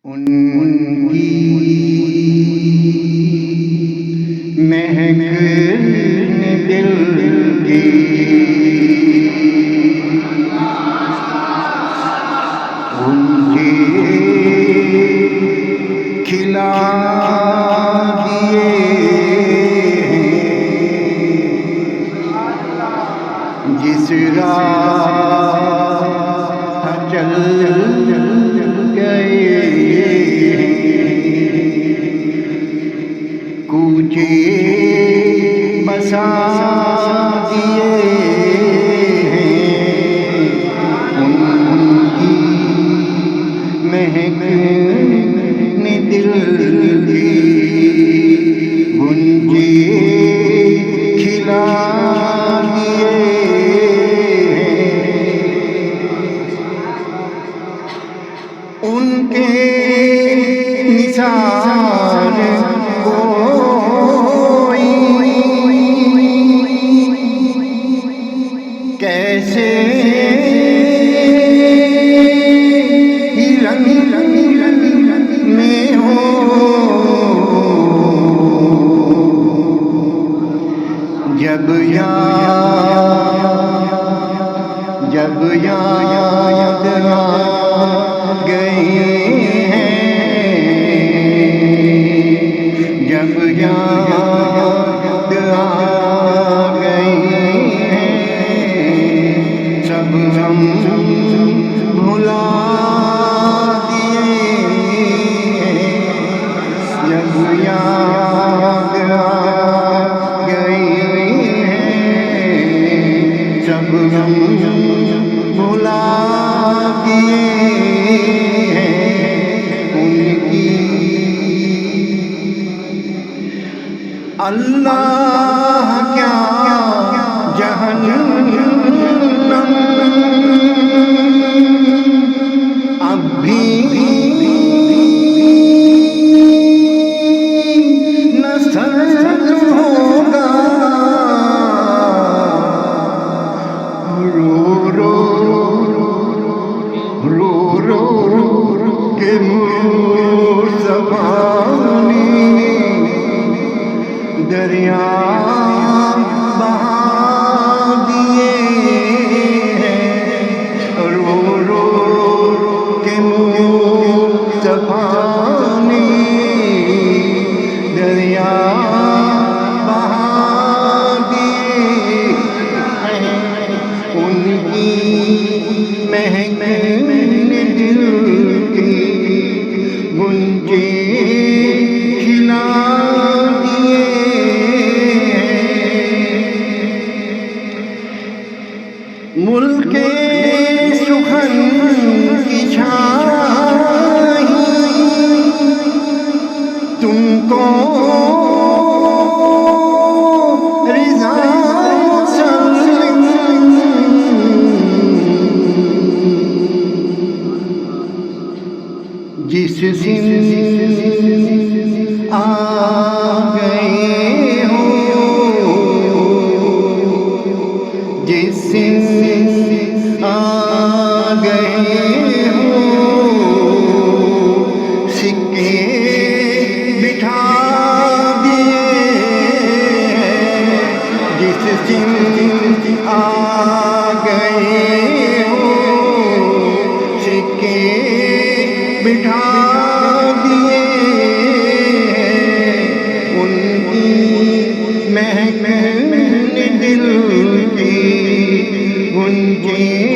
उनकी महक दिल की उनके खिला दिए जिस राह चल गए कूचे बसा दिए उनकी महक ने दिल की गुंजे खिला दिए उनके निसार कोई कैसे ही रंग में हो जब याद आ गई हैं जब याद आ गई हैं सब हम भुला दिए जब याद आ गई हैं सब हम भुला दिए उनकी अल्लाह क्या जहन्नम अब भी न सर्द होगा रो के मुस्तफा दरिया बहा दिए रो के मुस्तफा दरिया बहा दिए उनकी महक दिल की गुंजे खिला दिए मुल्के सुखन की छाई तुमको रिज़ा जिस दिन आ गए हो जिस दिन आ गए हो सिक्के बिठा दिए जिस दिन आ गए हो सिक्के बिठा दिए उनकी महक दिल की गुंजे